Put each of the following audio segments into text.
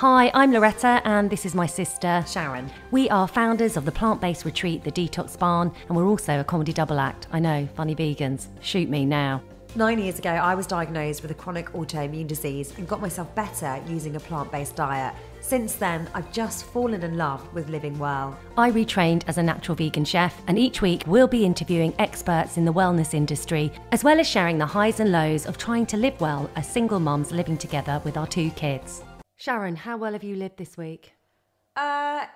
Hi, I'm Lauretta and this is my sister, Sharon. We are founders of the plant-based retreat, The Detox Barn, and we're also a comedy double act. I know, funny vegans. Shoot me now. 9 years ago, I was diagnosed with a chronic autoimmune disease and got myself better using a plant-based diet. Since then, I've just fallen in love with living well. I retrained as a natural vegan chef, and each week we'll be interviewing experts in the wellness industry, as well as sharing the highs and lows of trying to live well as single mums living together with our 2 kids. Sharon, how well have you lived this week? Yeah,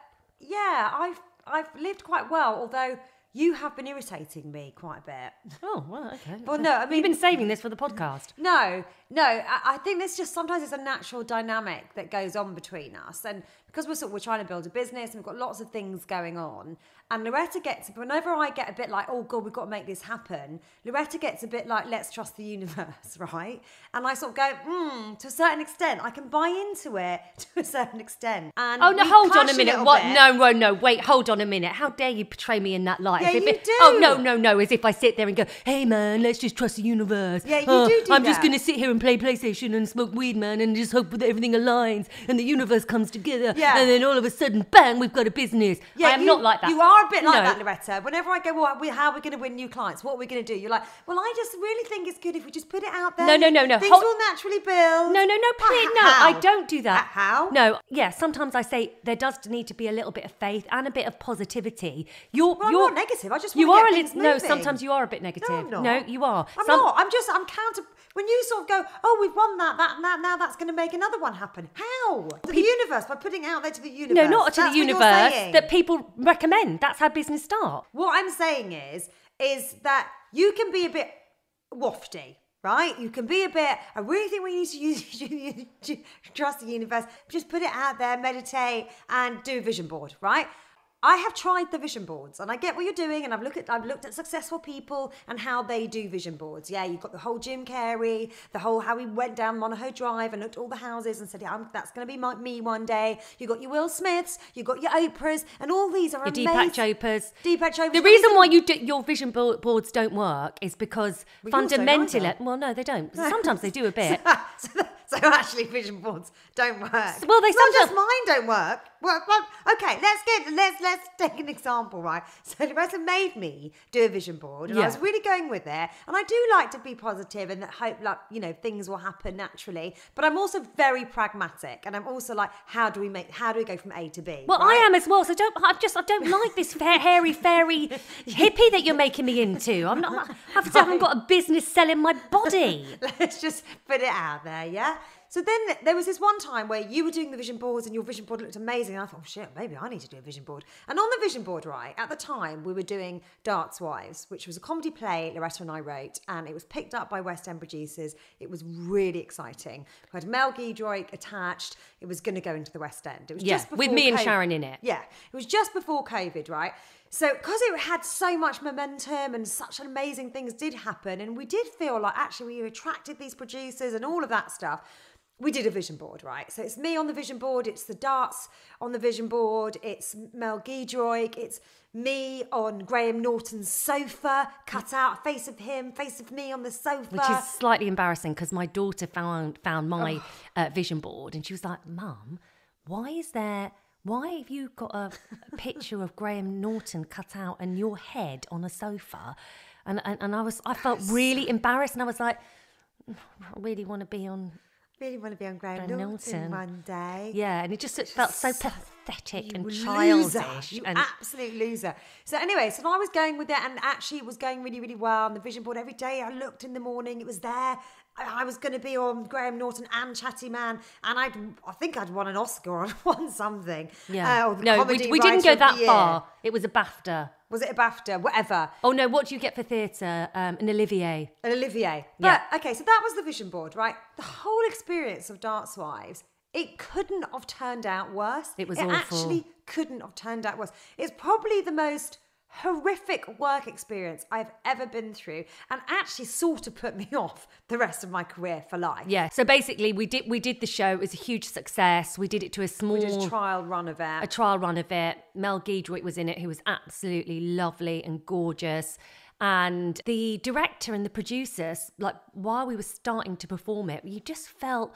I've lived quite well, although you have been irritating me quite a bit. Oh, well, okay. Well, no, I mean... You've been saving this for the podcast. No, I think there's just sometimes it's a natural dynamic that goes on between us. And because we're trying to build a business and we've got lots of things going on, and Lauretta gets, whenever I get a bit like, oh God, we've got to make this happen, Lauretta gets a bit like, let's trust the universe, right? And I sort of go, to a certain extent, I can buy into it to a certain extent. And oh, no, hold on a minute. What? Bit. No, wait, hold on a minute. How dare you portray me in that light? Yeah, you do. Oh, no, as if I sit there and go, hey man, let's just trust the universe. Yeah, you do I'm that. just going to sit here and play PlayStation and smoke weed, man, and just hope that everything aligns and the universe comes together. Yeah. And then all of a sudden, bang, we've got a business. Yeah, I am not like that. You are a bit like that, Lauretta. Whenever I go, well, how are we going to win new clients? What are we going to do? You're like, well, I just really think it's good if we just put it out there. No. Things will naturally build. No, please, no, I don't do that. How? No, yeah, sometimes I say there does need to be a little bit of faith and a bit of positivity. I'm not negative. I just want to get things moving. No, sometimes you are a bit negative. No, I'm not. No, you are. I'm not. I'm counter. When you sort of go, oh, we've won that, now that's going to make another one happen. How? To the universe, by putting it out there to the universe. No, not to the universe, that people recommend. That's how business start. What I'm saying is that you can be a bit wafty, right? You can be a bit, I really think we need to trust the universe. Just put it out there, meditate, and do a vision board, right? I have tried the vision boards and I get what you're doing, and I've looked at successful people and how they do vision boards. Yeah, you've got the whole Jim Carrey, the whole how he went down Monaco Drive and looked at all the houses and said, yeah, that's going to be me one day. You got your Will Smiths, you got your Oprahs, and all these are amazing. Deepak Chopras. The reason why your vision boards don't work is because fundamentally, well, no, they don't. Sometimes they do a bit. So actually, vision boards don't work. Well, they not sometimes just mine don't work. Well, okay, let's take an example, right? So Lauretta made me do a vision board, and I was really going with it. And I do like to be positive and hope, like, things will happen naturally. But I'm also very pragmatic, and I'm also like, how do we go from A to B? Well, right? I am as well. So I don't like this hairy fairy hippie that you're making me into. I haven't got a business selling my body. Let's just put it out there, yeah? So then there was this one time where you were doing the vision boards and your vision board looked amazing. And I thought, oh shit, maybe I need to do a vision board. And on the vision board, right, at the time we were doing Darts Wives, which was a comedy play Lauretta and I wrote, and it was picked up by West End producers. It was really exciting. We had Mel Giedroyc attached. It was going to go into the West End. It was just before with me and COVID. Sharon in it. Yeah, it was just before COVID, right? So because it had so much momentum and such amazing things did happen, and we did feel like actually we attracted these producers and all of that stuff, we did a vision board, right? So it's me on the vision board, it's the Darts on the vision board, it's Mel Giedroyc, it's me on Graham Norton's sofa, cut out a face of him, face of me on the sofa. Which is slightly embarrassing because my daughter found my vision board and she was like, Mum, why have you got a picture of Graham Norton cut out and your head on a sofa? And I felt really embarrassed, and I was like, I really want to be on Graham Norton one day. Yeah, and it just felt so pathetic and childish. You absolute loser. So anyway, so I was going with it, and actually it was going really, really well on the vision board. Every day I looked in the morning, it was there. I was going to be on Graham Norton and Chatty Man, and I think I'd won an Oscar or won something. Yeah. No, we didn't go that far. It was a BAFTA. Was it a BAFTA? Whatever. Oh no, what do you get for theatre? An Olivier. An Olivier. But, okay, so that was the vision board, right? The whole experience of Darts Wives, it couldn't have turned out worse. It was awful. It actually couldn't have turned out worse. It's probably the most horrific work experience I've ever been through, and actually sort of put me off the rest of my career for life. Yeah, so basically we did the show. It was a huge success. We did it to a small... We did a trial run of it. A trial run of it. Mel Giedroyc was in it, who was absolutely lovely and gorgeous. And the director and the producers, like, while we were starting to perform it, you just felt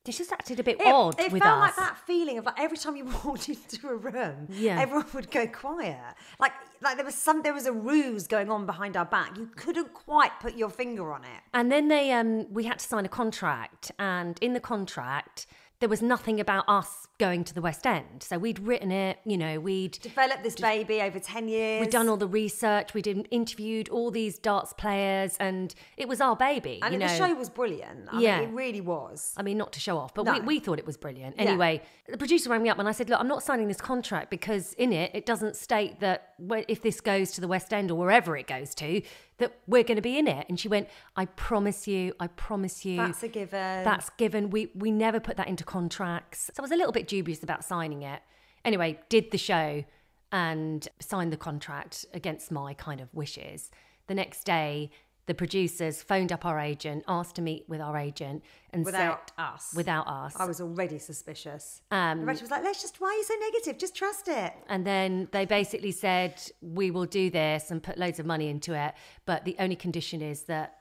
They just acted a bit odd it with felt us. like that feeling of like every time you walked into a room, everyone would go quiet. Like there was a ruse going on behind our back. You couldn't quite put your finger on it. And then we had to sign a contract, and in the contract there was nothing about us going to the West End. So we'd written it, we'd developed this baby over 10 years. We'd done all the research, we'd interviewed all these darts players, and it was our baby. And the show was brilliant. I mean, it really was. I mean, not to show off, but we thought it was brilliant. Anyway, the producer rang me up and I said, look, I'm not signing this contract because in it doesn't state that if this goes to the West End or wherever it goes to, that we're going to be in it. And she went, I promise you. That's a given. That's given. We never put that into contracts. So I was a little bit dubious about signing it. Anyway, did the show and signed the contract against my kind of wishes. The next day, the producers phoned up our agent, asked to meet with our agent, and without us. I was already suspicious. Lauretta was like, why are you so negative? Just trust it. And then they basically said, we will do this and put loads of money into it, but the only condition is that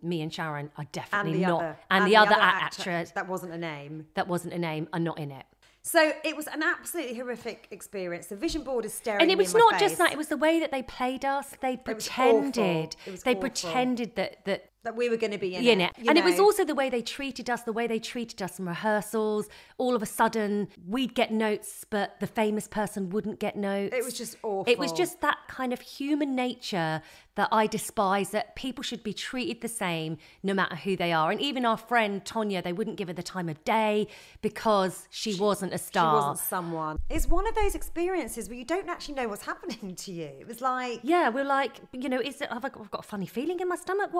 me and Sharon are definitely not. And the other actress. That wasn't a name. Are not in it. So it was an absolutely horrific experience. The vision board is staring and me it was in my not face. just that; it was the way that they played us. They pretended. They pretended that we were going to be in it. And it was also the way they treated us in rehearsals. All of a sudden, we'd get notes, but the famous person wouldn't get notes. It was just awful. It was just that kind of human nature that I despise, that people should be treated the same no matter who they are. And even our friend Tonya, they wouldn't give her the time of day because she wasn't a star. She wasn't someone. It's one of those experiences where you don't actually know what's happening to you. It was like... Yeah, we're like, have I got a funny feeling in my stomach?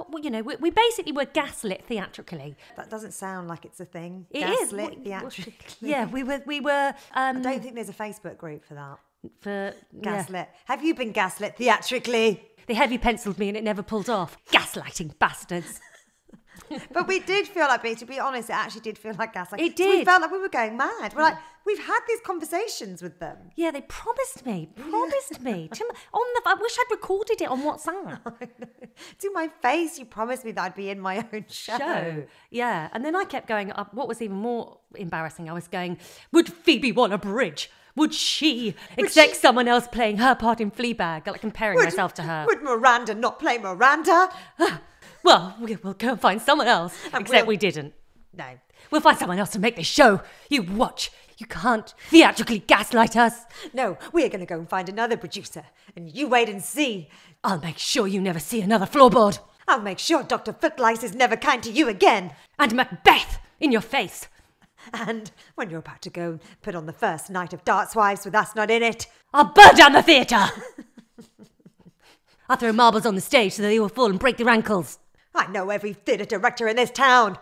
We basically were gaslit theatrically. That doesn't sound like it's a thing. It gaslit is. Theatrically. Yeah, we were. I don't think there's a Facebook group for that. For gaslit. Yeah. Have you been gaslit theatrically? They heavy penciled me and it never pulled off. Gaslighting bastards. But we did feel like, to be honest, it actually did feel like gaslighting. It did. So we felt like we were going mad. We're like, we've had these conversations with them. Yeah, they promised me. I wish I'd recorded it on WhatsApp. To my face, you promised me that I'd be in my own show. Yeah, and then I kept going up. What was even more embarrassing, I was going, would Phoebe want a bridge? Would she expect someone else playing her part in Fleabag? Like comparing myself to her. Would Miranda not play Miranda? Well, we'll go and find someone else. Except we didn't. No. We'll find someone else to make this show. You watch. You can't theatrically gaslight us. No, we're going to go and find another producer. And you wait and see. I'll make sure you never see another floorboard. I'll make sure Dr. Footlice is never kind to you again. And Macbeth in your face. And when you're about to go and put on the first night of Darts Wives with us not in it, I'll burn down the theatre. I'll throw marbles on the stage so they all fall and break their ankles. I know every theatre director in this town.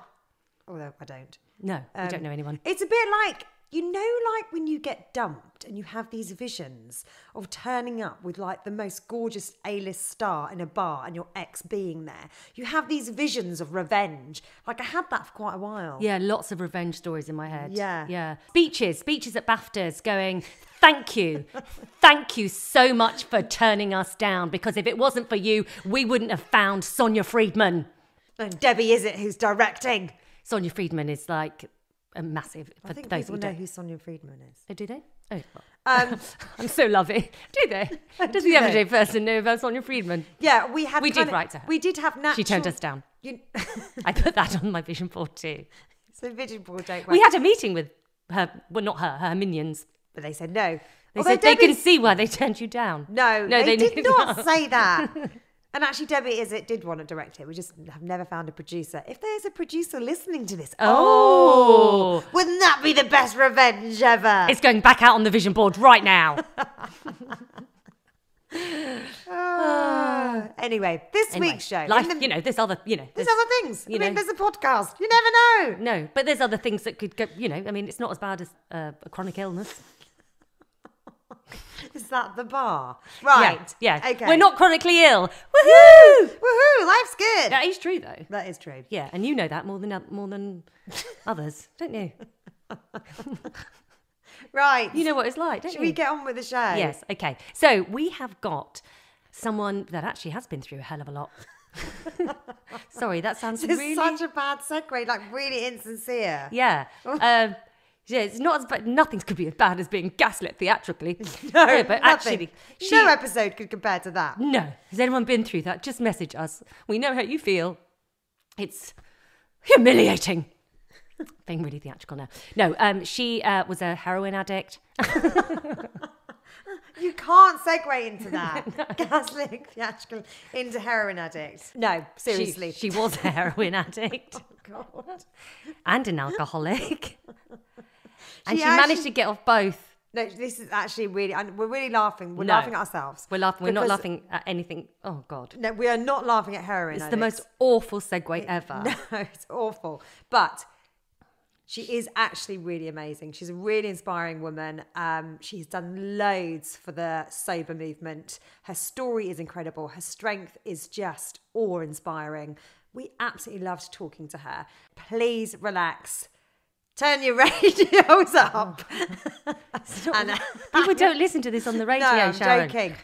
Although I don't. No, we don't know anyone. It's a bit like, like when you get dumped and you have these visions of turning up with like the most gorgeous A-list star in a bar and your ex being there. You have these visions of revenge. Like I had that for quite a while. Yeah, lots of revenge stories in my head. Yeah. Speeches at BAFTAs going, thank you so much for turning us down, because if it wasn't for you, we wouldn't have found Sonia Friedman. And Debbie is it who's directing. Sonia Friedman is like a massive. I think people know who Sonia Friedman is. Oh, do they? Oh, well. I'm so lovely. Do they? Does the everyday person know about Sonia Friedman? Yeah, we did write to her. We did have natural. She turned us down. I put that on my vision board too. So vision board don't work. We had a meeting with her. Well, not her minions. But they said no. They said they can see why they turned you down. No, they did not say that. And actually, Debbie did want to direct it. We just have never found a producer. If there's a producer listening to this, wouldn't that be the best revenge ever? It's going back out on the vision board right now. Anyway, this week's show. Life, there's other, there's other things. There's a podcast. You never know. No, but there's other things that could go, it's not as bad as a chronic illness. Is that the bar? Right. Yeah. Okay. We're not chronically ill. Woohoo! Woohoo! Life's good. That is true, though. That is true. Yeah, and you know that more than others, don't you? Right. You know what it's like, don't you? Should we get on with the show? Yes. Okay. So we have got someone that actually has been through a hell of a lot. Sorry, that sounds It's really... such a bad segue, like really insincere. Yeah. Yeah, it's not as bad. Nothing could be as bad as being gaslit theatrically. No, but nothing. actually, No episode could compare to that. No. Has anyone been through that? Just message us. We know how you feel. It's humiliating. Being really theatrical now. No, she was a heroin addict. You can't segue into that. Gaslighting theatrical into heroin addict. No, seriously. She was a heroin addict. Oh, God. And an alcoholic. And she actually managed to get off both. No, this is actually really... And we're really laughing. We're No. laughing at ourselves. We're laughing. We're not Because- laughing at anything. Oh, God. No, we are not laughing at heroin It's addicts. the most awful segue ever. No, it's awful. But she is actually really amazing. She's a really inspiring woman. She's done loads for the sober movement. Her story is incredible. Her strength is just awe-inspiring. We absolutely loved talking to her. Please relax. Turn your radios up. People don't listen to this on the radio, No, I'm Sharon. joking.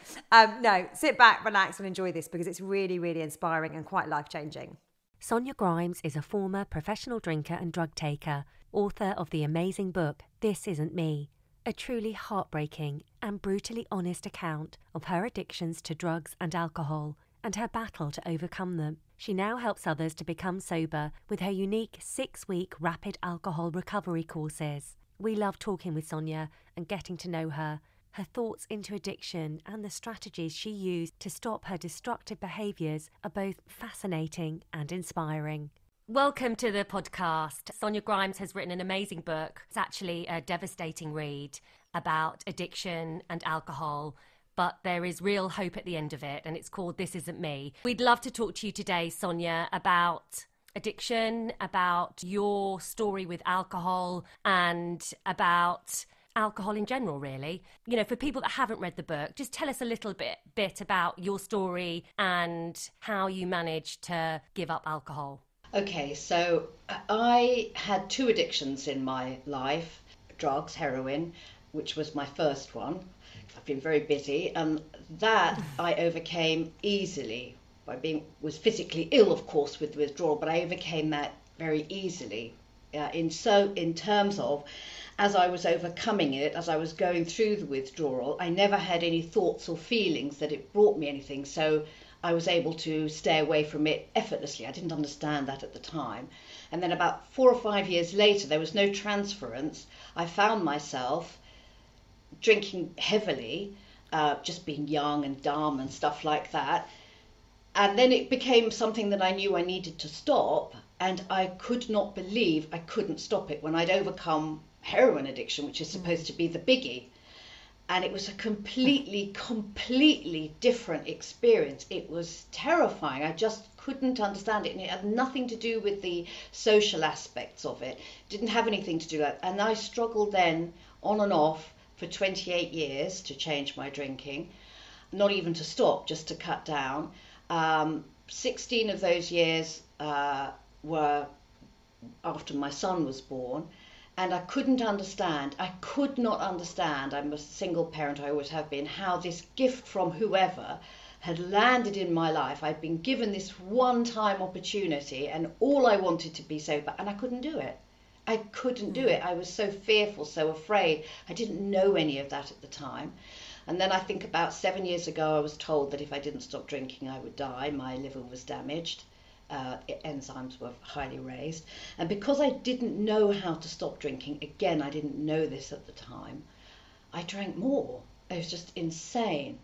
No, sit back, relax and enjoy this because it's really, really inspiring and quite life-changing. Sonia Grimes is a former professional drinker and drug taker, author of the amazing book This Isn't Me, a truly heartbreaking and brutally honest account of her addictions to drugs and alcohol and her battle to overcome them. She now helps others to become sober with her unique 6-week rapid alcohol recovery courses. We love talking with Sonia and getting to know her, her thoughts into addiction and the strategies she used to stop her destructive behaviours are both fascinating and inspiring. Welcome to the podcast. Sonia Grimes has written an amazing book. It's actually a devastating read about addiction and alcohol, but there is real hope at the end of it, and it's called This Isn't Me. We'd love to talk to you today, Sonia, about addiction, about your story with alcohol, and about alcohol in general, really. You know, for people that haven't read the book, just tell us a little bit about your story and how you managed to give up alcohol. Okay, so I had 2 addictions in my life. Drugs, heroin, which was my first one. I've been very busy, and that I overcame easily was physically ill, of course, with withdrawal, but I overcame that very easily. In terms of, as I was overcoming it, as I was going through the withdrawal, I never had any thoughts or feelings that it brought me anything, so I was able to stay away from it effortlessly. I didn't understand that at the time. And then about 4 or 5 years later, there was no transference. I found myself drinking heavily, just being young and dumb and stuff like that. And then it became something that I knew I needed to stop, and I could not believe I couldn't stop it when I'd overcome heroin addiction, which is supposed to be the biggie. And it was a completely different experience. It was terrifying. I just couldn't understand it. And it had nothing to do with the social aspects of it. Didn't have anything to do with that. And I struggled then on and off for 28 years to change my drinking. Not even to stop, just to cut down. 16 of those years were after my son was born. And I could not understand, I'm a single parent, I always have been, how this gift from whoever had landed in my life. I'd been given this one-time opportunity and all I wanted to be sober, and I couldn't do it. I couldn't do it. I was so fearful, so afraid. I didn't know any of that at the time. And then I think about 7 years ago, I was told that if I didn't stop drinking, I would die. My liver was damaged. Enzymes were highly raised, and because I didn't know how to stop drinking, again I didn't know this at the time, I drank more. It was just insane.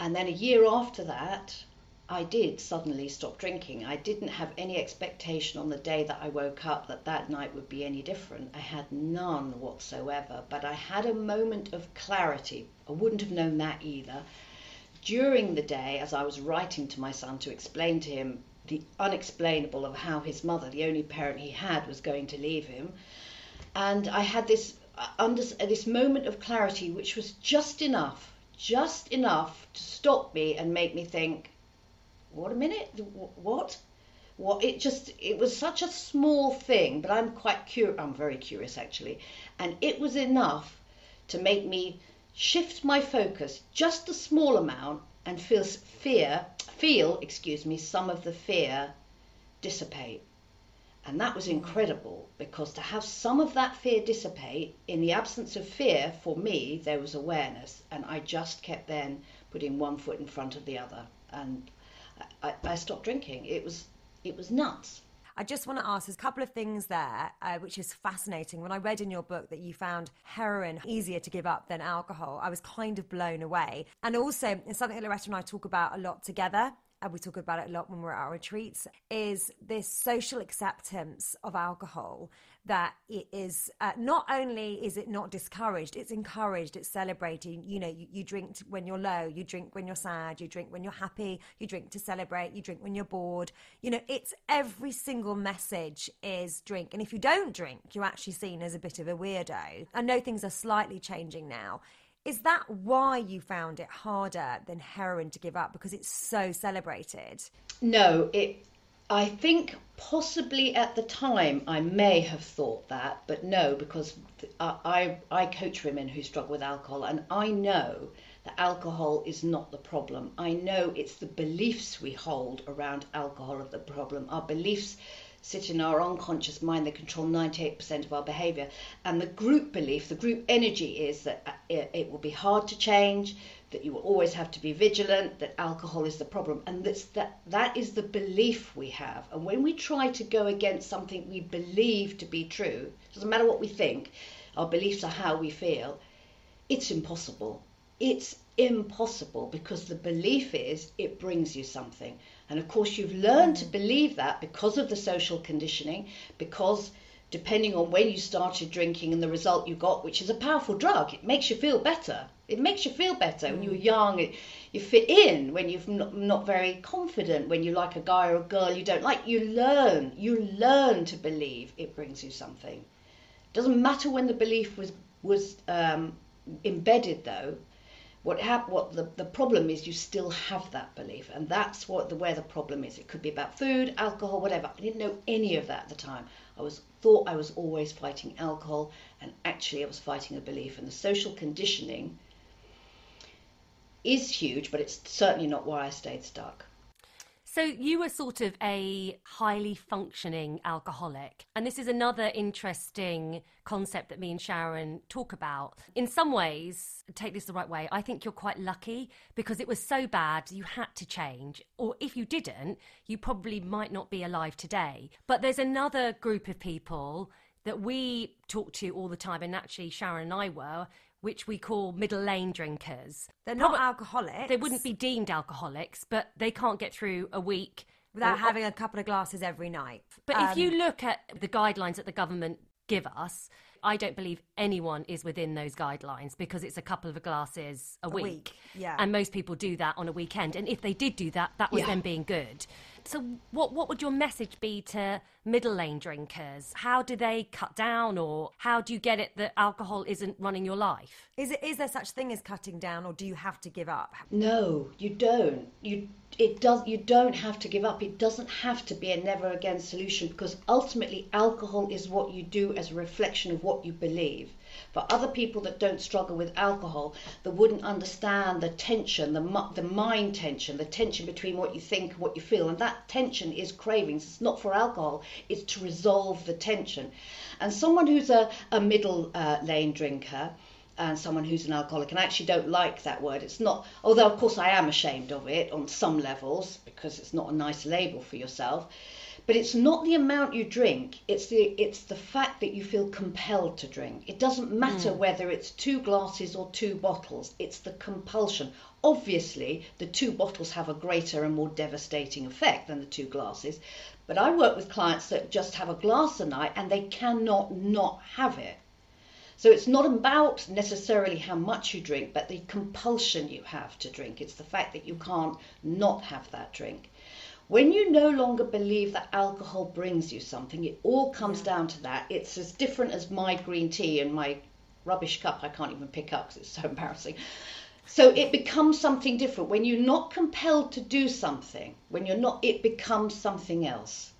And then a year after that, I did suddenly stop drinking. I didn't have any expectation on the day that I woke up that night would be any different. I had none whatsoever, but I had a moment of clarity. I wouldn't have known that either. During the day, as I was writing to my son to explain to him the unexplainable of how his mother, the only parent he had, was going to leave him. And I had this moment of clarity, which was just enough to stop me and make me think, what a minute, what? It was such a small thing, but I'm very curious actually. And it was enough to make me shift my focus just a small amount and feel feel, some of the fear dissipate. And that was incredible, because to have some of that fear dissipate, in the absence of fear, for me, there was awareness. And I just kept then putting one foot in front of the other. And I stopped drinking. It was nuts. I just want to ask, there's a couple of things there, which is fascinating. When I read in your book that you found heroin easier to give up than alcohol, I was kind of blown away. And also, it's something that Lauretta and I talk about a lot together, and we talk about it a lot when we're at our retreats, is this social acceptance of alcohol, that it is not only is it not discouraged, it's encouraged, it's celebrated. You know, you drink when you're low, you drink when you're sad, you drink when you're happy, you drink to celebrate, you drink when you're bored. You know, it's every single message is drink. And if you don't drink, you're actually seen as a bit of a weirdo. I know things are slightly changing now. Is that why you found it harder than heroin to give up, because it's so celebrated? No, I think possibly at the time I may have thought that, but no, because I coach women who struggle with alcohol, and I know that alcohol is not the problem. I know it's the beliefs we hold around alcohol are the problem. Our beliefs sit in our unconscious mind. They control 98% of our behaviour. And the group belief, the group energy is that it will be hard to change, that you will always have to be vigilant, that alcohol is the problem. And that is the belief we have. And when we try to go against something we believe to be true, doesn't matter what we think, our beliefs are how we feel, it's impossible. It's impossible, because the belief is it brings you something. And of course you've learned to believe that because of the social conditioning, because depending on when you started drinking and the result you got, which is a powerful drug, it makes you feel better. It makes you feel better when you're young. You fit in when you're not very confident, when you like a guy or a girl you don't like. You learn to believe it brings you something. It doesn't matter when the belief was embedded, though. The problem is you still have that belief, and that's where the problem is. It could be about food, alcohol, whatever. I didn't know any of that at the time. Thought I was always fighting alcohol, and actually I was fighting a belief. And the social conditioning is huge, but it's certainly not why I stayed stuck. So you were sort of a highly functioning alcoholic. And this is another interesting concept that me and Sharon talk about. In some ways, take this the right way, I think you're quite lucky, because it was so bad you had to change. Or if you didn't, you probably might not be alive today. But there's another group of people that we talk to all the time, and actually Sharon and I were, which we call middle lane drinkers. They're not alcoholics. They wouldn't be deemed alcoholics, but they can't get through a week without having a couple of glasses every night. But if you look at the guidelines that the government give us, I don't believe anyone is within those guidelines, because it's a couple of glasses a week. Yeah. And most people do that on a weekend. And if they did do that, that was them being good. So what would your message be to middle lane drinkers? How do they cut down, or how do you get it that alcohol isn't running your life? Is there such thing as cutting down, or do you have to give up? No, you don't. You don't have to give up. It doesn't have to be a never again solution, because ultimately alcohol is what you do as a reflection of what you believe. For other people that don't struggle with alcohol, that wouldn't understand the tension, the mind tension, the tension between what you think and what you feel. And that tension is cravings. It's not for alcohol. It's to resolve the tension. And someone who's a middle lane drinker, and someone who's an alcoholic, and I actually don't like that word. It's not, although of course I am ashamed of it on some levels, because it's not a nice label for yourself. But it's not the amount you drink, it's the fact that you feel compelled to drink. It doesn't matter whether it's 2 glasses or 2 bottles, it's the compulsion. Obviously, the 2 bottles have a greater and more devastating effect than the 2 glasses. But I work with clients that just have a glass a night and they cannot not have it. So it's not about necessarily how much you drink, but the compulsion you have to drink. It's the fact that you can't not have that drink. When you no longer believe that alcohol brings you something, it all comes down to that. It's as different as my green tea and my rubbish cup I can't even pick up because it's so embarrassing. So it becomes something different. When you're not compelled to do something, it becomes something else.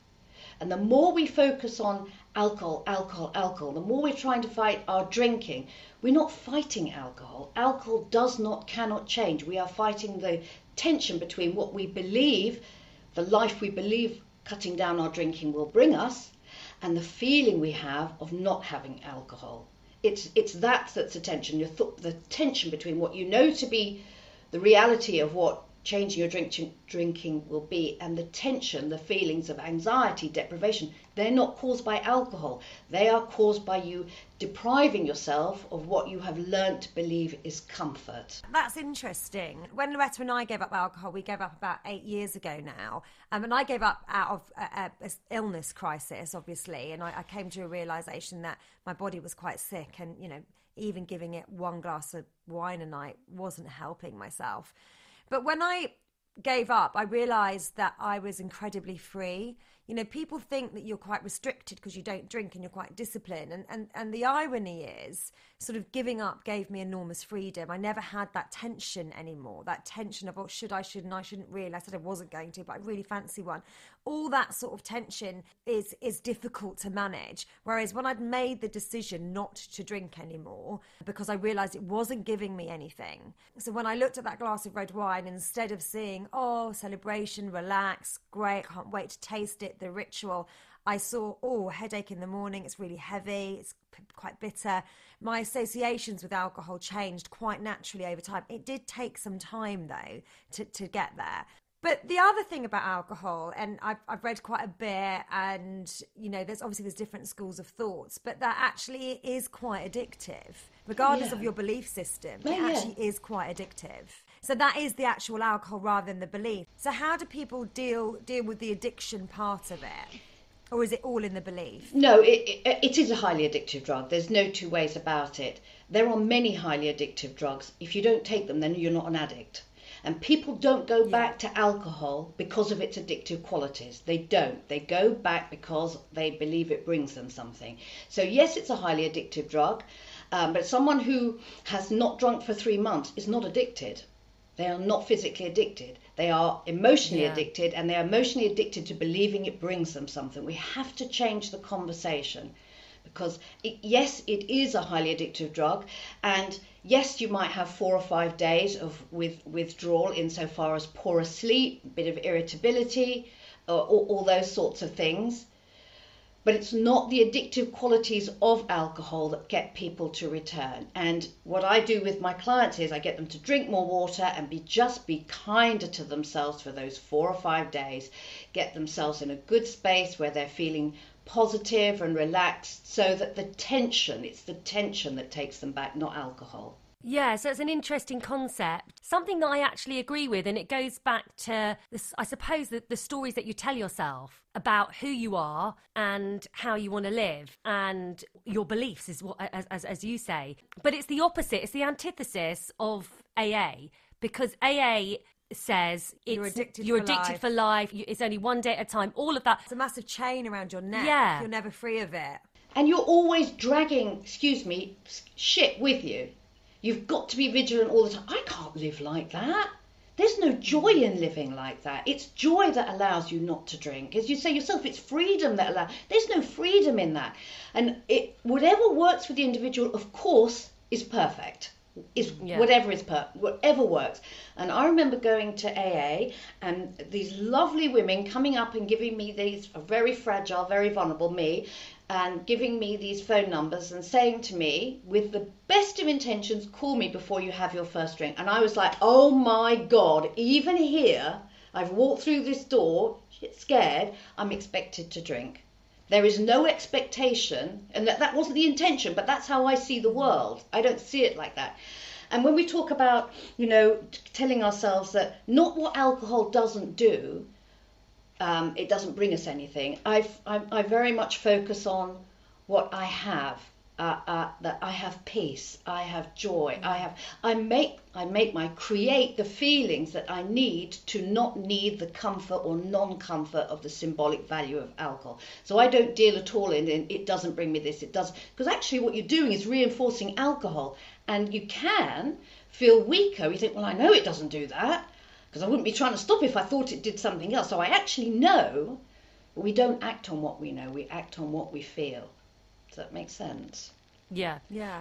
And the more we focus on alcohol, the more we're trying to fight our drinking, we're not fighting alcohol. Alcohol cannot change. We are fighting tension between what we believe, the life we believe cutting down our drinking will bring us, and the feeling we have of not having alcohol. It's that's a tension. The tension between what you know to be the reality of what changing your drinking will be, and the tension, the feelings of anxiety, deprivation, they're not caused by alcohol. They are caused by you depriving yourself of what you have learnt to believe is comfort. That's interesting. When Lauretta and I gave up alcohol, we gave up about 8 years ago now. And I gave up out of an illness crisis, obviously. And I came to a realisation that my body was quite sick, and, you know, even giving it one glass of wine a night wasn't helping myself. But when I gave up, I realised that I was incredibly free. You know, people think that you're quite restricted because you don't drink and you're quite disciplined. And the irony is, sort of giving up gave me enormous freedom. I never had that tension anymore, that tension of, oh, shouldn't, I shouldn't really. I said I wasn't going to, but I really fancy one. All that sort of tension is difficult to manage. Whereas when I'd made the decision not to drink anymore, because I realised it wasn't giving me anything. So when I looked at that glass of red wine, instead of seeing, oh, celebration, relax, great, can't wait to taste it, the ritual, I saw, oh, headache in the morning, it's really heavy, it's quite bitter. My associations with alcohol changed quite naturally over time. It did take some time, though, to get there. But the other thing about alcohol, and I've read quite a bit, and, you know, there's different schools of thoughts, but that actually is quite addictive. Regardless of your belief system, it actually is quite addictive. So that is the actual alcohol rather than the belief. So how do people deal with the addiction part of it? Or is it all in the belief? No, it is a highly addictive drug. There's no two ways about it. There are many highly addictive drugs. If you don't take them, then you're not an addict. And people don't go back to alcohol because of its addictive qualities. They don't. They go back because they believe it brings them something. So yes, it's a highly addictive drug, but someone who has not drunk for 3 months is not addicted. They are not physically addicted. They are emotionally addicted, and they are emotionally addicted to believing it brings them something. We have to change the conversation, because yes, it is a highly addictive drug, and yes, you might have 4 or 5 days of withdrawal insofar as poor sleep, a bit of irritability, all those sorts of things. But it's not the addictive qualities of alcohol that get people to return. And what I do with my clients is I get them to drink more water and be kinder to themselves for those 4 or 5 days. Get themselves in a good space where they're feeling positive and relaxed, so that it's the tension that takes them back, not alcohol. Yeah, so it's an interesting concept, something that I actually agree with, and it goes back to, I suppose, the stories that you tell yourself about who you are and how you want to live, and your beliefs is what, as you say. But it's the opposite, it's the antithesis of AA, because AA says you're addicted for life, it's only one day at a time, all of that. It's a massive chain around your neck. Yeah. You're never free of it. And you're always dragging, shit with you. You've got to be vigilant all the time. I can't live like that. There's no joy in living like that. It's joy that allows you not to drink. As you say yourself, it's freedom that allows. There's no freedom in that. And whatever works for the individual, of course, is perfect. Whatever works. And I remember going to AA and these lovely women coming up and giving me these, very fragile, very vulnerable me, and giving me these phone numbers and saying to me, with the best of intentions, call me before you have your first drink. And I was like, oh my God, even here, I've walked through this door, scared, I'm expected to drink. There is no expectation, and that wasn't the intention, but that's how I see the world. I don't see it like that. And when we talk about, telling ourselves that not what alcohol doesn't do, it doesn't bring us anything, I very much focus on what I have. That I have peace, I have joy, I create the feelings that I need to not need the comfort or non-comfort of the symbolic value of alcohol. So I don't deal at all in it doesn't bring me this, it does, because actually what you're doing is reinforcing alcohol, and you can feel weaker. You think, well, I know it doesn't do that, because I wouldn't be trying to stop if I thought it did something else. So I actually know, but we don't act on what we know, we act on what we feel. Does that make sense? Yeah.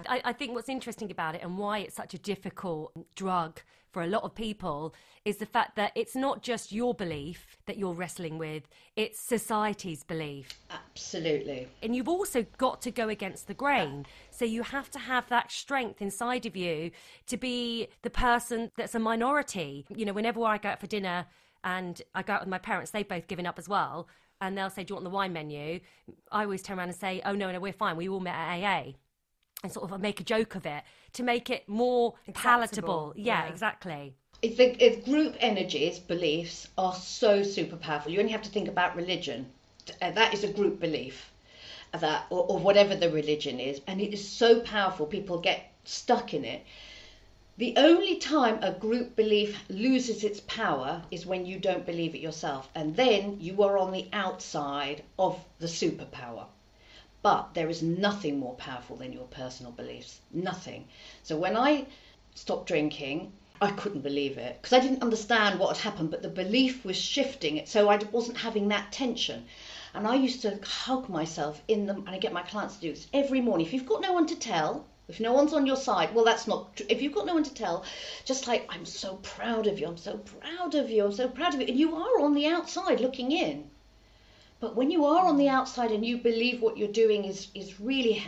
I think what's interesting about it and why it's such a difficult drug for a lot of people is the fact that it's not just your belief that you're wrestling with, it's society's belief. Absolutely. And you've also got to go against the grain. So you have to have that strength inside of you to be the person that's a minority. You know, whenever I go out for dinner and I go out with my parents, they've both given up as well. And they'll say, do you want the wine menu? I always turn around and say, oh, no, we're fine. We all met at AA. And sort of make a joke of it to make it more palatable. Yeah, exactly. If group energies, beliefs are so super powerful. You only have to think about religion. That is a group belief, that or whatever the religion is, and it is so powerful. People get stuck in it. The only time a group belief loses its power is when you don't believe it yourself, and then you are on the outside of the superpower. But there is nothing more powerful than your personal beliefs. Nothing. So when I stopped drinking, I couldn't believe it because I didn't understand what had happened, but the belief was shifting. So I wasn't having that tension. And I used to hug myself in them, and I get my clients to do this every morning. If you've got no one to tell, if no one's on your side, well, that's not true. If you've got no one to tell, just like, I'm so proud of you, I'm so proud of you, I'm so proud of you. And you are on the outside looking in. But when you are on the outside and you believe what you're doing is really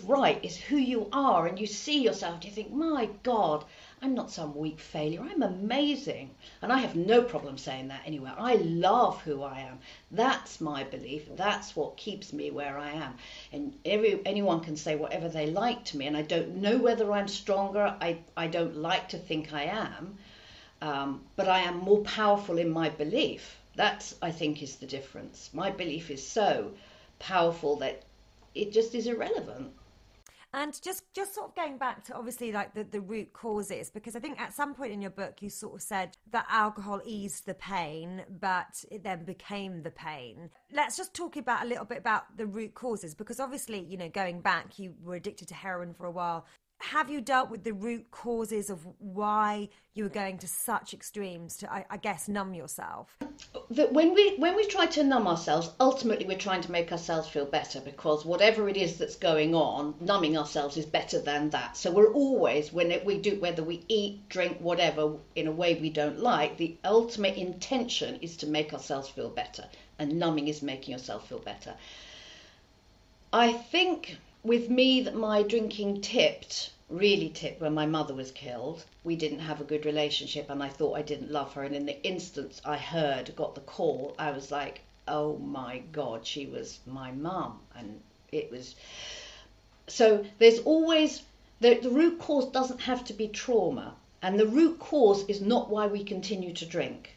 right, is who you are, and you see yourself, you think, my God, I'm not some weak failure. I'm amazing. And I have no problem saying that anywhere. I love who I am. That's my belief. That's what keeps me where I am. And anyone can say whatever they like to me, and I don't know whether I'm stronger. I don't like to think I am. But I am more powerful in my belief. That, I think, is the difference. My belief is so powerful that it just is irrelevant. And just sort of going back to obviously like the root causes, because I think at some point in your book you sort of said that alcohol eased the pain, but it then became the pain. Let's just talk about a little bit about the root causes, because obviously, you know, going back, you were addicted to heroin for a while. Have you dealt with the root causes of why you were going to such extremes to, I guess, numb yourself? When we try to numb ourselves, ultimately we're trying to make ourselves feel better, because whatever it is that's going on, numbing ourselves is better than that. So we're always, whether we eat, drink, whatever, in a way we don't like, the ultimate intention is to make ourselves feel better, and numbing is making yourself feel better. I think with me that my drinking really tipped when my mother was killed. We didn't have a good relationship and I thought I didn't love her. And in the instant I got the call, I was like, oh my God, she was my mum. And it was... So there's always... The root cause doesn't have to be trauma. And the root cause is not why we continue to drink.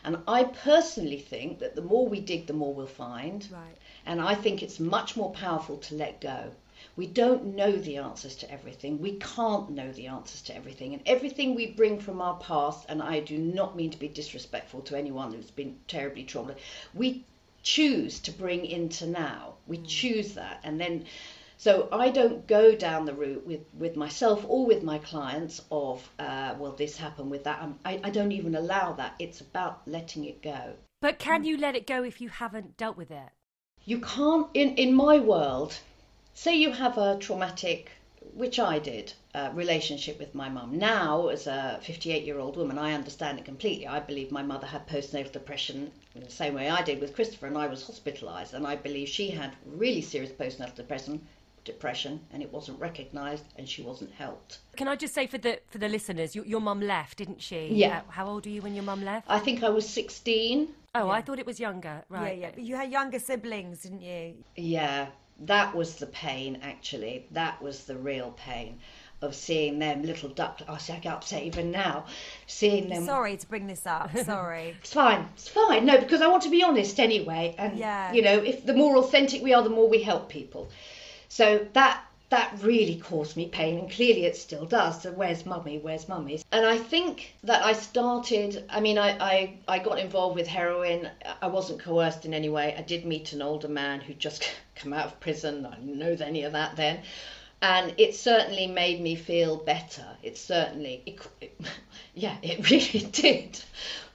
And I personally think that the more we dig, the more we'll find. Right. And I think it's much more powerful to let go. We don't know the answers to everything. We can't know the answers to everything. And everything we bring from our past, and I do not mean to be disrespectful to anyone who's been terribly traumatized, we choose to bring into now. We choose that. And then, so I don't go down the route with myself or with my clients of, well, this happened with that. I don't even allow that. It's about letting it go. But can you let it go if you haven't dealt with it? You can't, in my world... Say you have a traumatic, which I did, relationship with my mum. Now, as a 58-year-old woman, I understand it completely. I believe my mother had postnatal depression in the same way I did with Christopher, and I was hospitalised. And I believe she had really serious postnatal depression, and it wasn't recognised, and she wasn't helped. Can I just say for the listeners, your mum left, didn't she? Yeah. How old were you when your mum left? I think I was 16. Oh, Yeah. I thought it was younger. Right. Yeah. But you had younger siblings, didn't you? Yeah. That was the pain, actually. That was the real pain of seeing them little duck. I get upset even now, seeing them. Sorry to bring this up. Sorry. It's fine. No, because I want to be honest anyway. And you know, if the more authentic we are, the more we help people. So that really caused me pain, and clearly it still does. So where's mummy? And I think that I started. I mean, I got involved with heroin. I wasn't coerced in any way. I did meet an older man who just come out of prison. I didn't know any of that then. And it certainly made me feel better. It really did.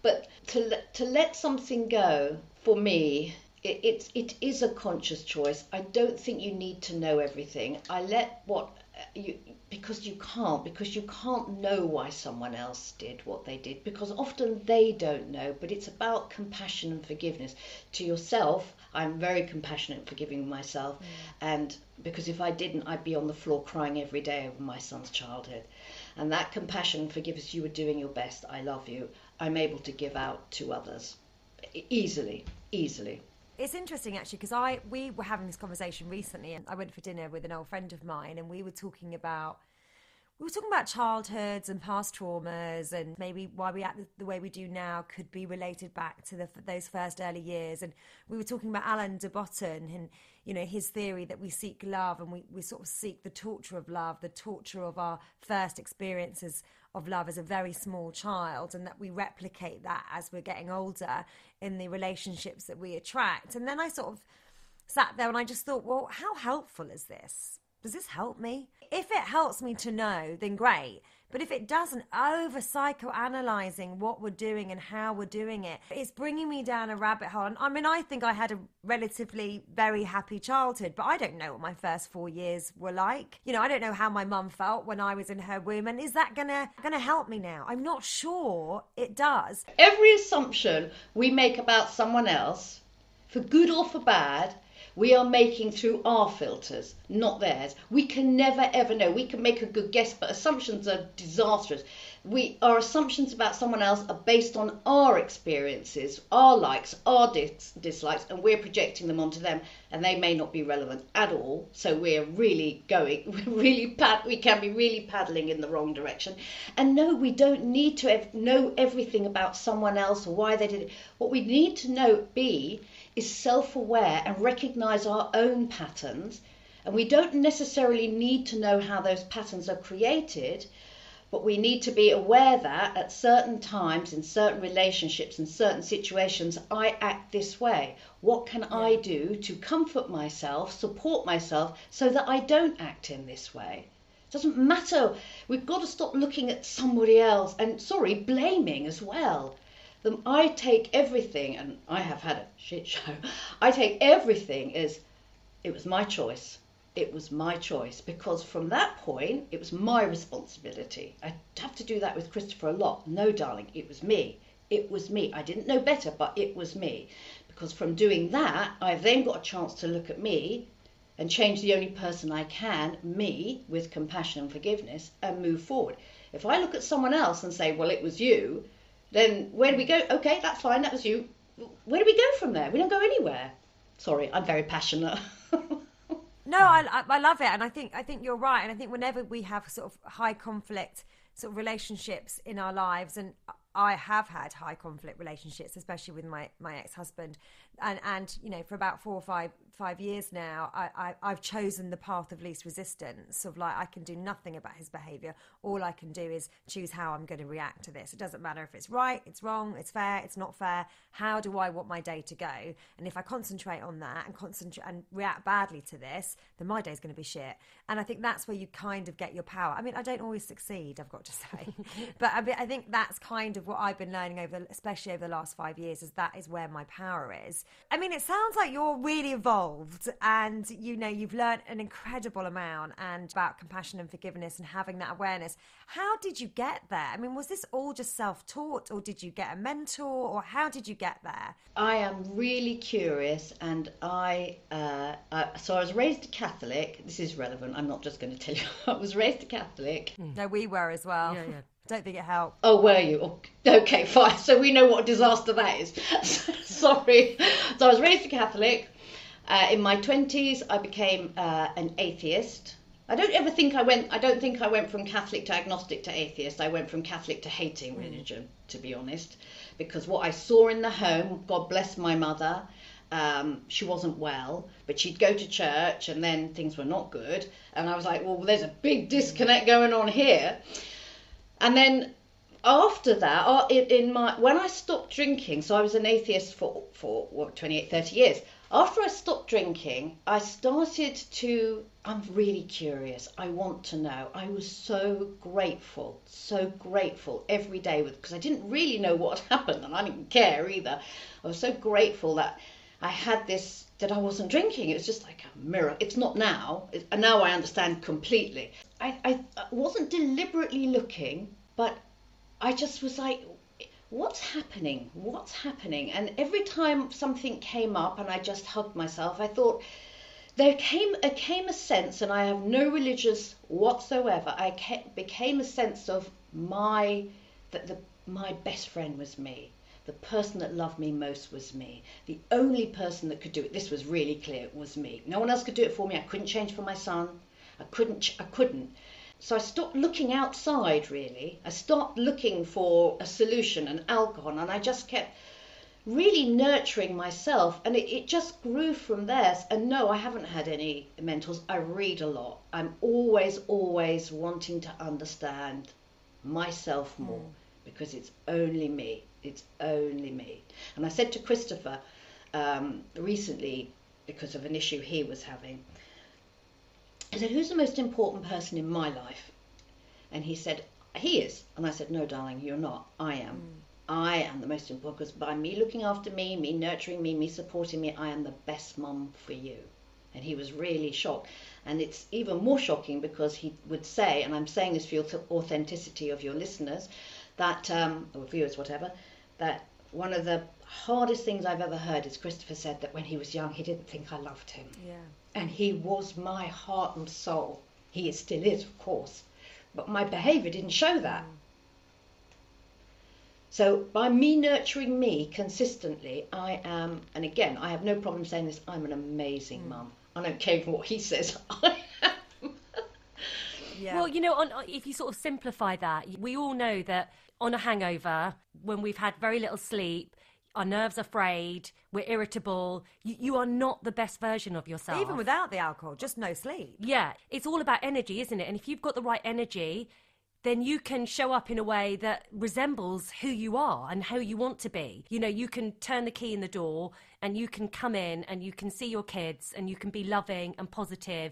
But to let something go, for me, it is a conscious choice. I don't think you need to know everything. I let what you because you can't know why someone else did what they did, because often they don't know. But it's about compassion and forgiveness to yourself. I'm very compassionate and forgiving myself, and because if I didn't, I'd be on the floor crying every day over my son's childhood. And that compassion and forgiveness, you were doing your best. I love you. I'm able to give out to others easily. It's interesting actually, because we were having this conversation recently, and I went for dinner with an old friend of mine, and we were talking about childhoods and past traumas, and maybe why we act the way we do now could be related back to those first early years. And we were talking about Alain de Botton and, you know, his theory that we seek love, and we sort of seek the torture of love, the torture of our first experiences of love as a very small child, and that we replicate that as we're getting older in the relationships that we attract. And then I sort of sat there and I just thought, well, how helpful is this? Does this help me? If it helps me to know, then great. But if it doesn't, over psychoanalyzing what we're doing and how we're doing it, it's bringing me down a rabbit hole. And I mean, I think I had a relatively very happy childhood, but I don't know what my first 4 years were like. You know, I don't know how my mum felt when I was in her womb. And is that gonna help me now? I'm not sure it does. Every assumption we make about someone else, for good or for bad, we are making through our filters, not theirs. We can never ever know. We can make a good guess, but assumptions are disastrous. Our assumptions about someone else are based on our experiences, our likes, our dislikes, and we're projecting them onto them, and they may not be relevant at all. So we can be really paddling in the wrong direction. And no, we don't need to know everything about someone else or why they did it. What we need to is self-aware and recognise our own patterns. And we don't necessarily need to know how those patterns are created, but we need to be aware that at certain times, in certain relationships, in certain situations, I act this way. What can I do to comfort myself, support myself, so that I don't act in this way? It doesn't matter. We've got to stop looking at somebody else and, blaming as well. I take everything, and I have had a shit show, I take everything as, it was my choice. It was my choice, because from that point, it was my responsibility. I have to do that with Christopher a lot. No, darling, it was me. It was me. I didn't know better, but it was me. Because from doing that, I've then got a chance to look at me and change the only person I can, me, with compassion and forgiveness, and move forward. If I look at someone else and say, well, it was you, then where do we go? Okay, that's fine, that was you. Where do we go from there? We don't go anywhere. Sorry, I'm very passionate. No, I love it, and I think you're right. And I think whenever we have sort of high conflict sort of relationships in our lives, and I have had high conflict relationships, especially with my ex-husband, and you know, for about 4 or 5 years now, I've chosen the path of least resistance. Of like, I can do nothing about his behaviour. All I can do is choose how I'm going to react to this. It doesn't matter if it's right, it's wrong, it's fair, it's not fair. How do I want my day to go? And if I concentrate on that and react badly to this, then my day's going to be shit. And I think that's where you kind of get your power. I mean, I don't always succeed, I've got to say, but I think that's kind of what I've been learning especially over the last 5 years, is that is where my power is. I mean, it sounds like you're really evolved, and you know, you've learned an incredible amount and about compassion and forgiveness and having that awareness. How did you get there? I mean, was this all just self-taught, or did you get a mentor, or how did you get there? I am really curious, and so I was raised Catholic. This is relevant. I'm not just going to tell you. I was raised Catholic. No, we were as well. Yeah. Don't think it helped. Oh, were you? Oh, okay, fine. So we know what a disaster that is. Sorry. So I was raised a Catholic. In my 20s, I became an atheist. I don't think I went from Catholic to agnostic to atheist. I went from Catholic to hating religion, to be honest, because what I saw in the home, God bless my mother, she wasn't well, but she'd go to church and then things were not good. And I was like, well, there's a big disconnect going on here. And then after that, when I stopped drinking, so I was an atheist for 28, 30 years. After I stopped drinking, I started to, I'm really curious. I want to know. I was so grateful every day, because I didn't really know what had happened, and I didn't care either. I was so grateful that I had this, that I wasn't drinking. It was just like a mirror. It's not now. And now I understand completely. I wasn't deliberately looking, but I just was like, what's happening? What's happening? And every time something came up and I just hugged myself, I thought, there came a sense, and I have no religious whatsoever, became a sense of my best friend was me. The person that loved me most was me. The only person that could do it, this was really clear, was me. No one else could do it for me. I couldn't change for my son. I couldn't. So I stopped looking outside, really. I stopped looking for a solution, an alcohol, and I just kept really nurturing myself, and it just grew from there. And no, I haven't had any mentors. I read a lot. I'm always wanting to understand myself more, because it's only me. It's only me. And I said to Christopher recently, because of an issue he was having, I said, who's the most important person in my life? And he said, he is. And I said, no, darling, you're not. I am. I am the most important, because by me looking after me, me nurturing me, me supporting me, I am the best mum for you. And he was really shocked. And it's even more shocking because he would say, and I'm saying this for your authenticity of your listeners, that, or viewers, whatever, that one of the hardest things I've ever heard is Christopher said that when he was young, he didn't think I loved him. Yeah. And he was my heart and soul. He still is, of course. But my behaviour didn't show that. So by me nurturing me consistently, I am, and again, I have no problem saying this, I'm an amazing mum. I don't care what he says. I am. Yeah. Well, you know, if you sort of simplify that, we all know that on a hangover, when we've had very little sleep, our nerves are frayed, we're irritable, you are not the best version of yourself. Even without the alcohol, just no sleep. Yeah, it's all about energy, isn't it? And if you've got the right energy, then you can show up in a way that resembles who you are and how you want to be. You know, you can turn the key in the door and you can come in and you can see your kids and you can be loving and positive.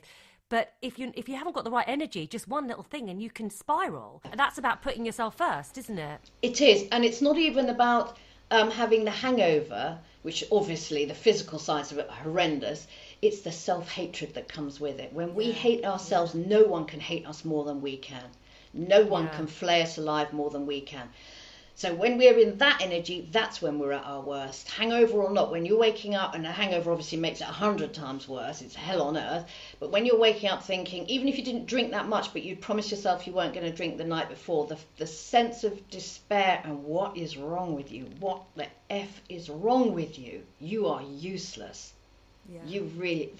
But if you haven't got the right energy, just one little thing and you can spiral. And that's about putting yourself first, isn't it? It is. And it's not even about having the hangover, which obviously the physical sides of it are horrendous. It's the self-hatred that comes with it. When we hate ourselves, no one can hate us more than we can. No one can flay us alive more than we can. So when we're in that energy, that's when we're at our worst. Hangover or not, when you're waking up, and a hangover obviously makes it 100 times worse, it's hell on earth. But when you're waking up thinking, even if you didn't drink that much, but you'd promised yourself you weren't going to drink the night before, the sense of despair and what is wrong with you, what the F is wrong with you, you are useless. Yeah. You really,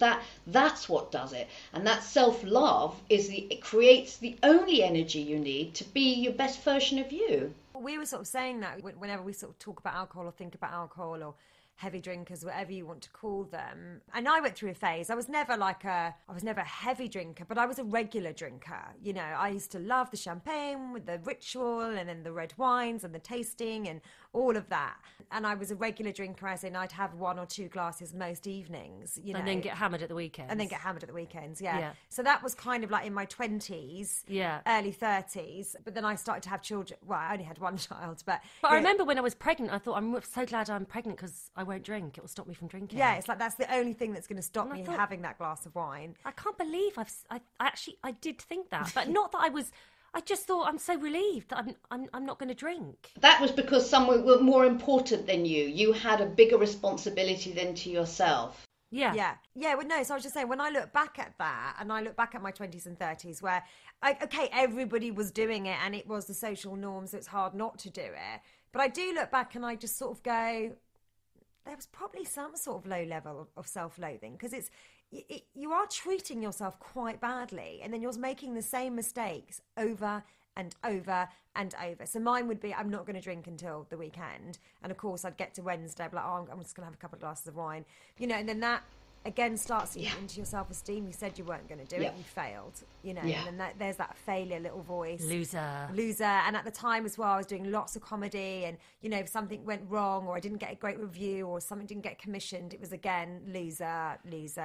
that's what does it. And that self-love it creates the only energy you need to be your best version of you. We were sort of saying that whenever we sort of talk about alcohol or think about alcohol or heavy drinkers, whatever you want to call them. And I went through a phase. I was never a heavy drinker, but I was a regular drinker. You know, I used to love the champagne with the ritual and then the red wines and the tasting and all of that. And I was a regular drinker, as in I'd have 1 or 2 glasses most evenings, you know. And then get hammered at the weekends. Yeah. So that was kind of like in my 20s, early 30s. But then I started to have children. Well, I only had one child, but I remember when I was pregnant, I thought, I'm so glad I'm pregnant because I won't drink. It will stop me from drinking. Yeah, it's like that's the only thing that's going to stop me having that glass of wine. I can't believe I did think that, but not that I just thought I'm so relieved that I'm not going to drink. That was because someone were more important than you. You had a bigger responsibility than to yourself. Yeah. Well, no, so I was just saying, when I look back at that, and I look back at my 20s and 30s where, everybody was doing it and it was the social norm, so it's hard not to do it. But I do look back and I just sort of go, there was probably some sort of low level of self-loathing, because you are treating yourself quite badly and then you're making the same mistakes over and over and over. So mine would be, I'm not going to drink until the weekend. And of course I'd get to Wednesday, I'd be like, I'm just going to have a couple of glasses of wine. You know, and then that again starts eating into your self-esteem. You said you weren't going to do it, you failed, you know, and then there's that failure little voice. Loser. And at the time as well, I was doing lots of comedy, and, you know, if something went wrong or I didn't get a great review or something didn't get commissioned, it was again, loser,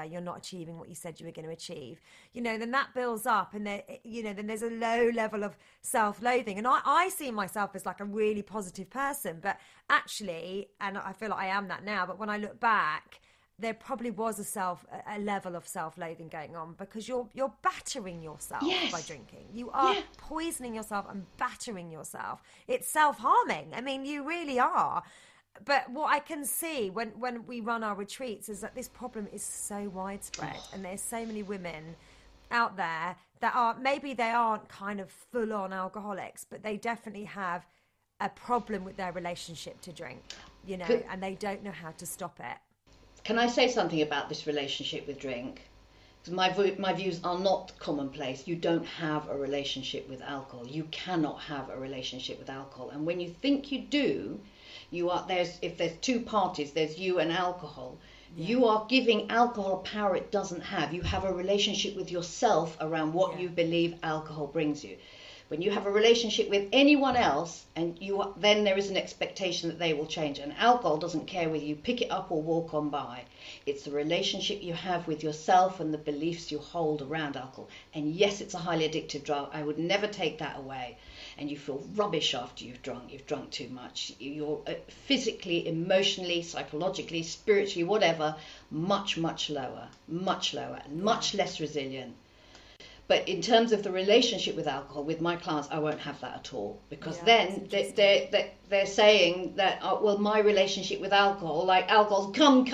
you're not achieving what you said you were going to achieve. You know, then that builds up, and then, you know, then there's a low level of self-loathing. And I see myself as like a really positive person, but actually, and I feel like I am that now, but when I look back, there probably was a level of self-loathing going on, because you're battering yourself by drinking. You are poisoning yourself and battering yourself. It's self-harming. I mean, you really are. But what I can see when we run our retreats is that this problem is so widespread, and there's so many women out there that they aren't kind of full-on alcoholics, but they definitely have a problem with their relationship to drink, and they don't know how to stop it. Can I say something about this relationship with drink? Because my views are not commonplace. You don't have a relationship with alcohol. You cannot have a relationship with alcohol. And when you think you do, if there's two parties, there's you and alcohol. Yeah. You are giving alcohol power it doesn't have. You have a relationship with yourself around what you believe alcohol brings you. When you have a relationship with anyone else, and then there is an expectation that they will change. And alcohol doesn't care whether you pick it up or walk on by. It's the relationship you have with yourself and the beliefs you hold around alcohol. And yes, it's a highly addictive drug. I would never take that away. And you feel rubbish after you've drunk too much. You're physically, emotionally, psychologically, spiritually, whatever, much, much lower, and much less resilient. But in terms of the relationship with alcohol, with my clients, I won't have that at all. Because then they're saying that, my relationship with alcohol, like alcohol's come.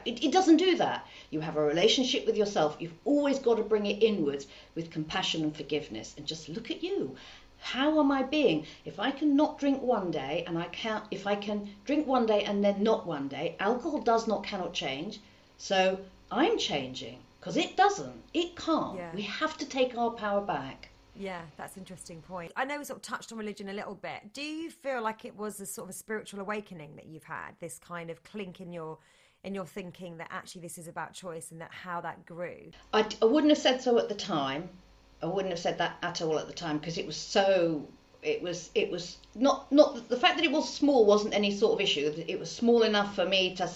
It doesn't do that. You have a relationship with yourself. You've always got to bring it inwards with compassion and forgiveness. And just look at you. How am I being? If I can not drink one day, if I can drink one day and then not one day, alcohol cannot change. So I'm changing. Because it doesn't. It can't. Yeah. We have to take our power back. Yeah, that's an interesting point. I know we sort of touched on religion a little bit. Do you feel like it was a sort of a spiritual awakening that you've had? This kind of clink in your thinking that actually this is about choice, and that how that grew? I wouldn't have said so at the time. I wouldn't have said that at all at the time, because it was so... It was not the fact that it was small wasn't any sort of issue. It was small enough for me to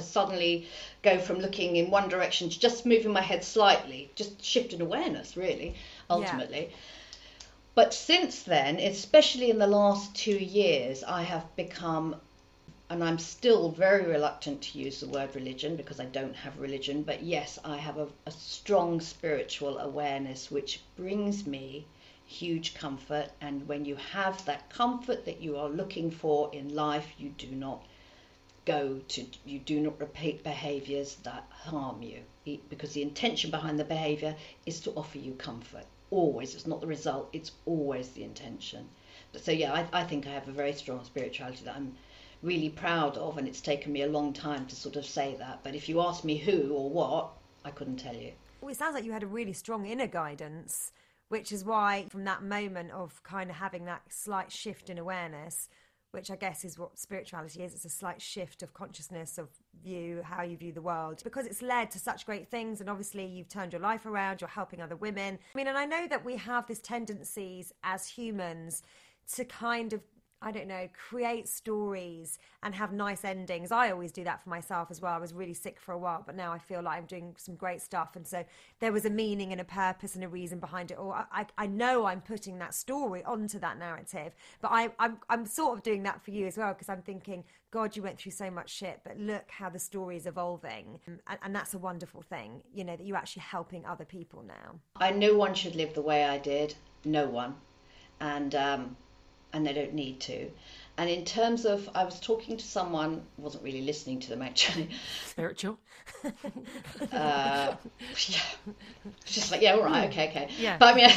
suddenly go from looking in one direction to just moving my head slightly, just shifting awareness, really, ultimately. Yeah. But since then, especially in the last 2 years, I have become, and I'm still very reluctant to use the word religion because I don't have religion, but yes, I have a strong spiritual awareness which brings me huge comfort. And when you have that comfort that you are looking for in life, you do not repeat behaviours that harm you, because the intention behind the behaviour is to offer you comfort. Always. It's not the result, it's always the intention. But so I think I have a very strong spirituality that I'm really proud of, and it's taken me a long time to sort of say that. But if you ask me who or what, I couldn't tell you. Well, it sounds like you had a really strong inner guidance, which is why from that moment of kind of having that slight shift in awareness, which I guess is what spirituality is, it's a slight shift of consciousness of how you view the world, because it's led to such great things. And obviously you've turned your life around, you're helping other women. I mean, and I know that we have these tendencies as humans to kind of, I don't know, create stories and have nice endings. I always do that for myself as well. I was really sick for a while, but now I feel like I'm doing some great stuff. And so there was a meaning and a purpose and a reason behind it all. I know I'm putting that story onto that narrative, but I'm sort of doing that for you as well, because I'm thinking, God, you went through so much shit, but look how the story is evolving. And that's a wonderful thing, that you're actually helping other people now. No one should live the way I did. No one. And they don't need to. And in terms of, I was talking to someone, wasn't really listening to them actually. Spiritual. Yeah. Just like, all right, okay. Yeah. But I mean,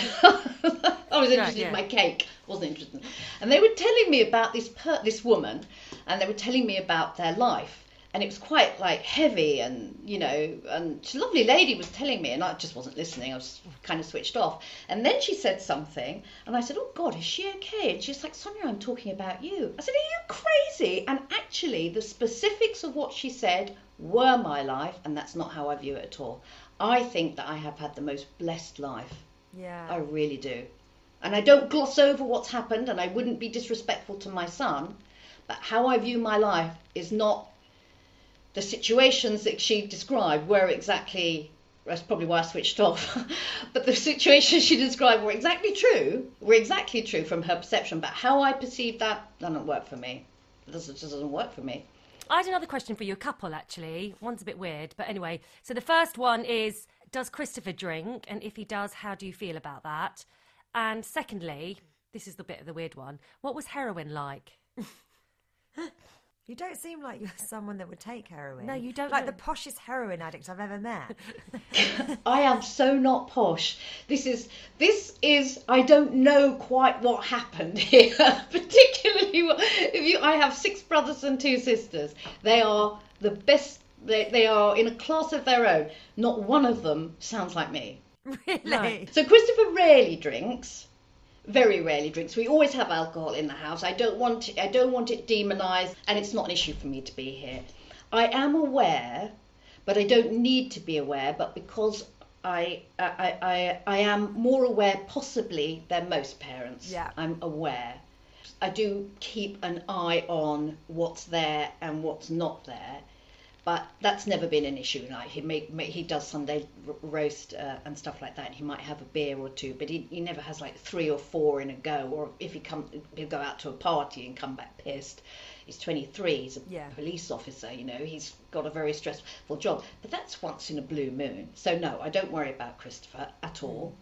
I was interested in my cake, wasn't interested. And they were telling me about this woman, and they were telling me about their life. And it was quite like heavy, and and she's a lovely lady was telling me, and I just wasn't listening. I was kind of switched off. And then she said something, and I said, "Oh God, is she okay?" And she's like, "Sonia, I'm talking about you." I said, "Are you crazy?" And actually, the specifics of what she said were my life, and that's not how I view it at all. I think that I have had the most blessed life. Yeah, I really do. And I don't gloss over what's happened, and I wouldn't be disrespectful to my son. But how I view my life is not. The situations that she described were exactly, that's probably why I switched off, but the situations she described were exactly true from her perception, but how I perceive that doesn't work for me. It just doesn't work for me. I had another question for you, a couple actually. One's a bit weird, but anyway. So the first one is, does Christopher drink? And if he does, how do you feel about that? And secondly, this is the bit of the weird one, what was heroin like? You don't seem like you're someone that would take heroin. No, you don't. Like the poshest heroin addict I've ever met. I am so not posh. This is I don't know quite what happened here. Particularly I have 6 brothers and 2 sisters. They are the best. They are in a class of their own. Not one of them sounds like me. Really? No. So Christopher rarely drinks. Very rarely drinks. We always have alcohol in the house. I don't want it demonized, and it's not an issue for me to be here. I am aware, but I don't need to be aware, but because I am more aware possibly than most parents. Yeah. I'm aware. I do keep an eye on what's there and what's not there. But that's never been an issue. Like he does Sunday roast and stuff like that. He might have a beer or 2, but he never has like 3 or 4 in a go. Or if he'll go out to a party and come back pissed. He's 23. He's a police officer. You know, he's got a very stressful job. But that's once in a blue moon. So no, I don't worry about Christopher at all.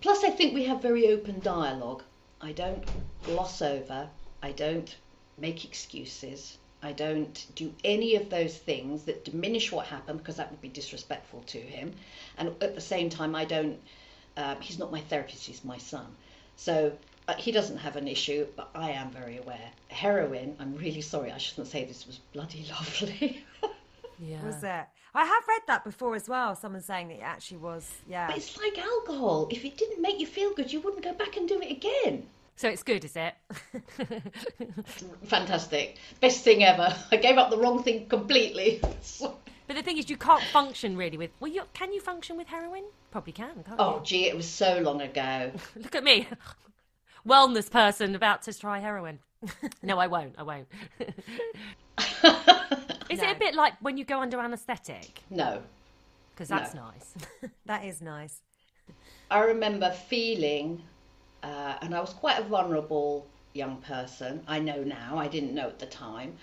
Plus, I think we have very open dialogue. I don't gloss over. I don't make excuses. I don't do any of those things that diminish what happened, because that would be disrespectful to him. And at the same time, I don't, he's not my therapist, he's my son. So he doesn't have an issue, but I am very aware. Heroin, I'm really sorry, I shouldn't say this, was bloody lovely. Yeah. Was it? I have read that before as well. Someone saying that it actually was, yeah. But it's like alcohol. If it didn't make you feel good, you wouldn't go back and do it again. So it's good, is it? Fantastic. Best thing ever. I gave up the wrong thing completely. But the thing is, you can't function really with... Well, can you function with heroin? Probably can, can't you? Oh, gee, it was so long ago. Look at me. Wellness person about to try heroin. No, I won't. Is it a bit like when you go under anaesthetic? No. Because that's nice. That is nice. I remember feeling... and I was quite a vulnerable young person. I know now, I didn't know at the time.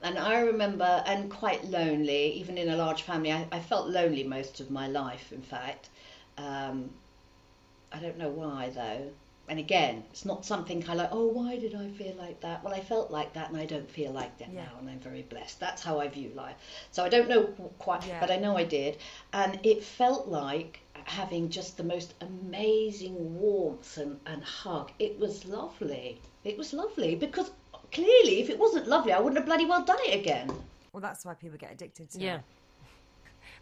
And I remember, and quite lonely, even in a large family. I felt lonely most of my life, in fact. I don't know why, though. And again, it's not something kind of like, oh, why did I feel like that? Well, I felt like that, and I don't feel like that now, and I'm very blessed. That's how I view life. So I don't know quite, but I know I did. And it felt like having just the most amazing warmth and hug. It was lovely. It was lovely, because clearly if it wasn't lovely, I wouldn't have bloody well done it again. Well, that's why people get addicted to it.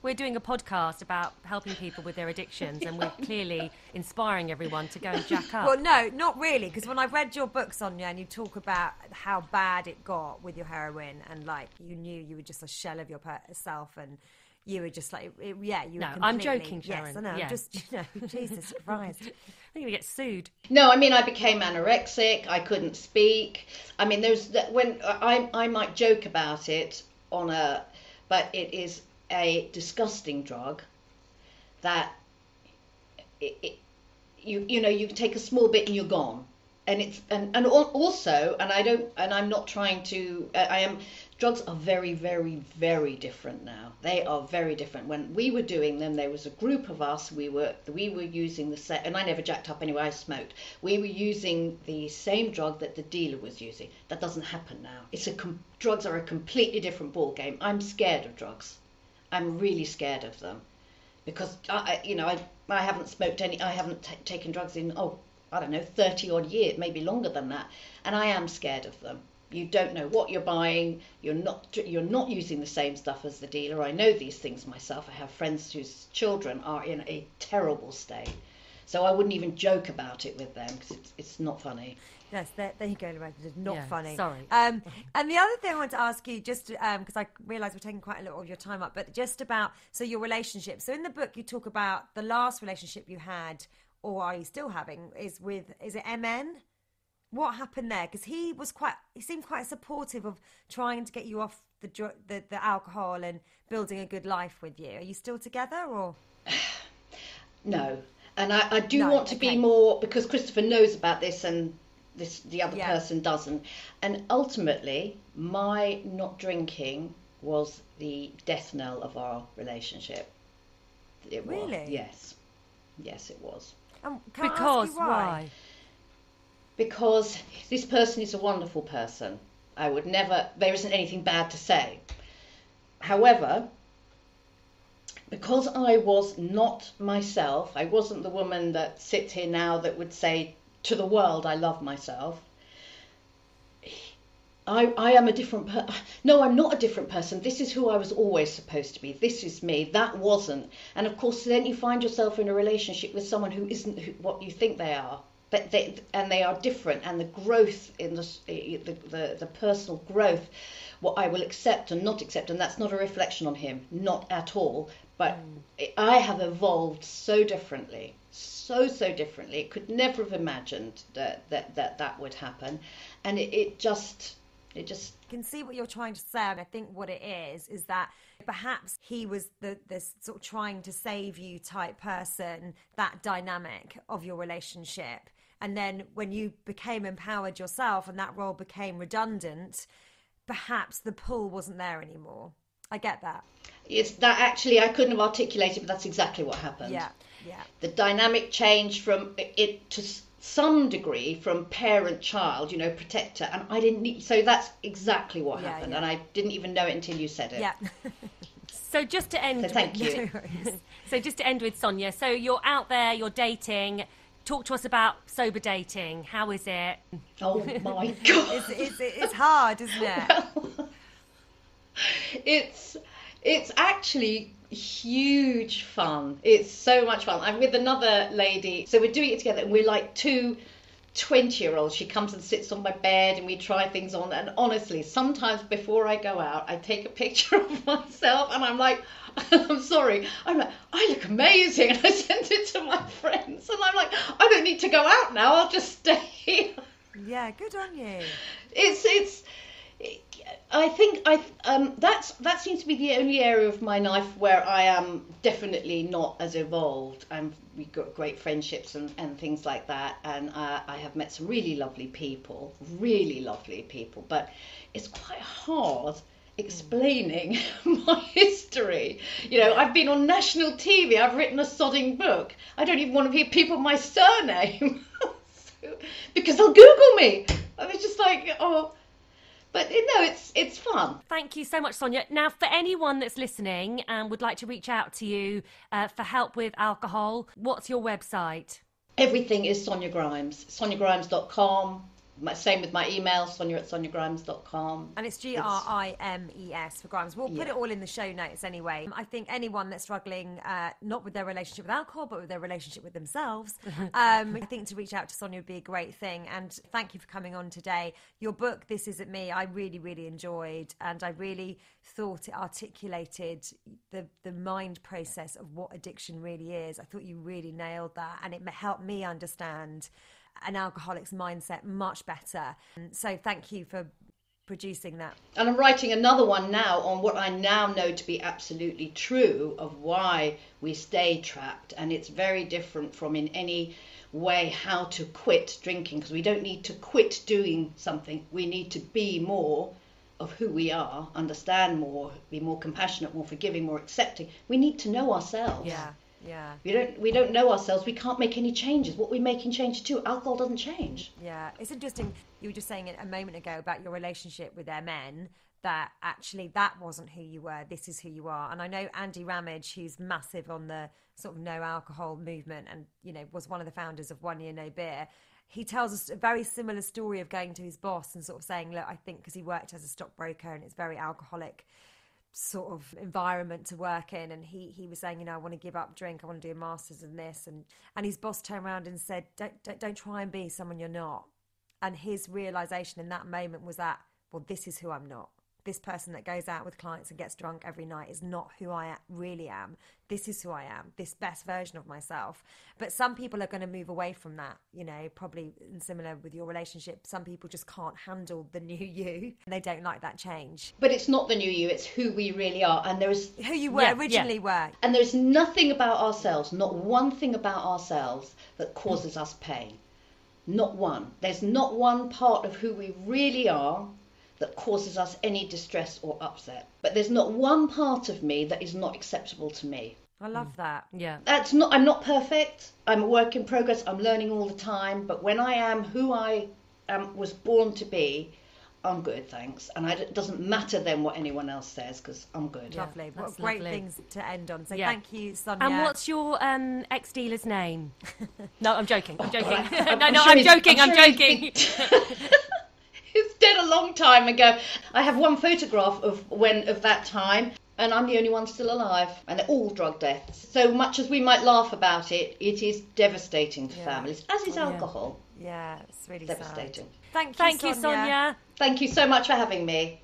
We're doing a podcast about helping people with their addictions, and we're clearly inspiring everyone to go and jack up. Well, no, not really, because when I read your book, Sonia, and you talk about how bad it got with your heroin, and like you knew you were just a shell of yourself, and you were just like, you were completely... I'm joking, Sharon. Yes, I know. Just, Jesus Christ. I'm going to get sued. No, I mean, I became anorexic. I couldn't speak. I mean, when I might joke about it but it is a disgusting drug that you take a small bit and you're gone. And it's and also, I'm not trying to, drugs are very, very, very different now. They are very different. When we were doing them, there was a group of us, we were using the same, and I never jacked up anyway, I smoked. We were using the same drug that the dealer was using. That doesn't happen now. Drugs are a completely different ball game. I'm scared of drugs. I'm really scared of them, because I haven't smoked I haven't taken drugs in, I don't know, 30 odd years, maybe longer than that. And I am scared of them. You don't know what you're buying. You're not using the same stuff as the dealer. I know these things myself. I have friends whose children are in a terrible state. So I wouldn't even joke about it with them, because it's not funny. Yes, there you go, Lauretta. It's not funny. Sorry. And the other thing I want to ask you, just because I realise we're taking quite a lot of your time up, but just about, so your relationship. So in the book, you talk about the last relationship you had, or are you still having, is it MN? What happened there? Because he seemed quite supportive of trying to get you off the alcohol and building a good life with you. Are you still together, or? No. And I do want to be more, because Christopher knows about this and the other person doesn't. And ultimately, my not drinking was the death knell of our relationship. It was. Really? Yes. Yes, it was. Can Because I ask you why? Because this person is a wonderful person. I would never, there isn't anything bad to say. However, because I was not myself, I wasn't the woman that sits here now that would say to the world, I love myself. I am a different person. No, I'm not a different person. This is who I was always supposed to be. This is me. That wasn't. And of course, then you find yourself in a relationship with someone who isn't what you think they are. And they are different. And the growth in the personal growth, what I will accept and not accept, and that's not a reflection on him, not at all. But I have evolved so differently, so differently. It could never have imagined that would happen, and it just. I can see what you're trying to say, and I think what it is that perhaps he was the sort of trying to save you type person, that dynamic of your relationship. And then when you became empowered yourself and that role became redundant, perhaps the pull wasn't there anymore. I get that. It's that actually I couldn't have articulated, but that's exactly what happened. Yeah. The dynamic changed from it to some degree from parent-child, protector, and I didn't need, so that's exactly what happened, and I didn't even know it until you said it. Yeah. So just to end, thank you. So just to end with Sonia, so you're out there, you're dating. Talk to us about sober dating. How is it? Oh my God. It's hard, isn't it? Well, it's actually huge fun. It's so much fun. I'm with another lady, so we're doing it together, and we're like two 20-year-olds. She comes and sits on my bed and we try things on, and honestly, sometimes before I go out I take a picture of myself and I'm like, I'm sorry, I'm like, I look amazing, and I send it to my friends and I'm like, I don't need to go out now, I'll just stay here. Yeah, good on you. I think that seems to be the only area of my life where I am definitely not as evolved. We've got great friendships and things like that, and I have met some really lovely people, but it's quite hard explaining my history. I've been on national TV, I've written a sodding book. I don't even want to give people my surname because they'll Google me. I was just like, oh. But it's fun. Thank you so much, Sonia. Now, for anyone that's listening and would like to reach out to you for help with alcohol, what's your website? Everything is Sonia Grimes. SoniaGrimes.com. Same with my email, sonia@soniagrimes.com. And it's Grimes for Grimes. We'll put it all in the show notes anyway. I think anyone that's struggling, not with their relationship with alcohol, but with their relationship with themselves, I think to reach out to Sonia would be a great thing. And thank you for coming on today. Your book, This Isn't Me, I really, really enjoyed. And I really thought it articulated the mind process of what addiction really is. I thought you really nailed that. And it helped me understand an alcoholic's mindset much better. So thank you for producing that. And I'm writing another one now on what I now know to be absolutely true of why we stay trapped. And it's very different from in any way how to quit drinking, because we don't need to quit doing something. We need to be more of who we are, understand more, be more compassionate, more forgiving, more accepting. We need to know ourselves. Yeah. We don't know ourselves. We can't make any changes. What we're making changes to, alcohol doesn't change. Yeah. It's interesting. You were just saying it a moment ago about your relationship with their men, that actually that wasn't who you were. This is who you are. And I know Andy Ramage, who's massive on the sort of no alcohol movement and, was one of the founders of 1 Year No Beer. He tells us a very similar story of going to his boss and sort of saying, look, I think because he worked as a stockbroker and it's very alcoholic sort of environment to work in, and he was saying, I want to give up drink, I want to do a master's in this, and his boss turned around and said, don't try and be someone you're not. And his realization in that moment was that, well, this is who I'm not. This person that goes out with clients and gets drunk every night is not who I really am. This is who I am, this best version of myself. But some people are going to move away from that, probably similar with your relationship. Some people just can't handle the new you and they don't like that change. But it's not the new you, it's who we really are. And there is who you were originally were. And there's nothing about ourselves, not one thing about ourselves that causes us pain. Not one. There's not one part of who we really are that causes us any distress or upset. But there's not one part of me that is not acceptable to me. I love that. Yeah. I'm not perfect. I'm a work in progress. I'm learning all the time. But when I am who I was born to be, I'm good, thanks. And it doesn't matter then what anyone else says, because I'm good. Lovely. What that's great lovely. things to end on. So Yeah. thank you, Sonia. And what's your ex-dealer's name? No, I'm joking. I'm joking. I'm I'm sure joking. he's- I'm sure joking. He's dead a long time ago. I have one photograph of that time, and I'm the only one still alive, and they're all drug deaths. So much as we might laugh about it, it is devastating to families, as is alcohol. Yeah, it's really Devastating. sad. Thank you, Sonia. Thank you so much for having me.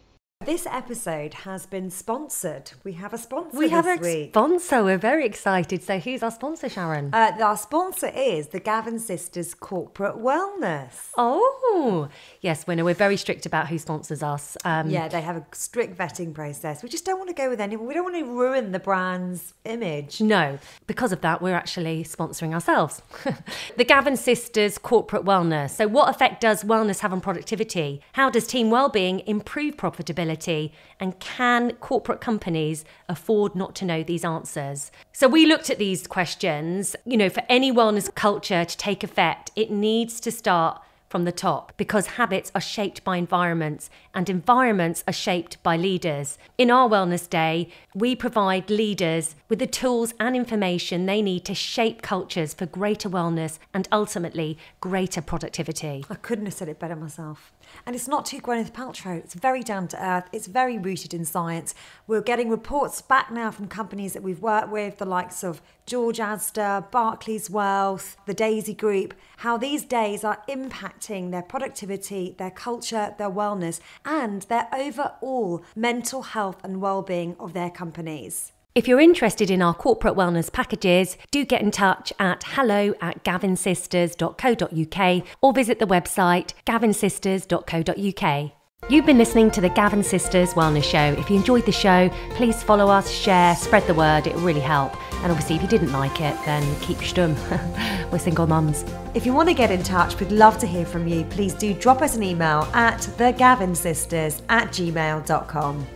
This episode has been sponsored. We have a sponsor We have this a week. sponsor. We're very excited. So who's our sponsor, Sharon? Our sponsor is the Gavin Sisters Corporate Wellness. Oh, yes, Winner. We're very strict about who sponsors us. Yeah, they have a strict vetting process. We just don't want to go with anyone. We don't want to ruin the brand's image. No, because of that, we're actually sponsoring ourselves. The Gavin Sisters Corporate Wellness. So what effect does wellness have on productivity? How does team wellbeing improve profitability? And can corporate companies afford not to know these answers? So we looked at these questions. You know, for any wellness culture to take effect, it needs to start from the top, because habits are shaped by environments and environments are shaped by leaders. In our Wellness Day, we provide leaders with the tools and information they need to shape cultures for greater wellness and ultimately greater productivity. I couldn't have said it better myself. And it's not too Gwyneth Paltrow. It's very down to earth. It's very rooted in science. We're getting reports back now from companies that we've worked with, the likes of George Asda, Barclays Wealth, the Daisy Group, how these days are impacting their productivity, their culture, their wellness, and their overall mental health and well-being of their companies. If you're interested in our corporate wellness packages, do get in touch at hello@gavinsisters.co.uk or visit the website gavinsisters.co.uk. You've been listening to the Gavin Sisters Wellness Show. If you enjoyed the show, please follow us, share, spread the word. It will really help. And obviously, if you didn't like it, then keep stum. We're single mums. If you want to get in touch, we'd love to hear from you. Please do drop us an email at thegavinsisters@gmail.com.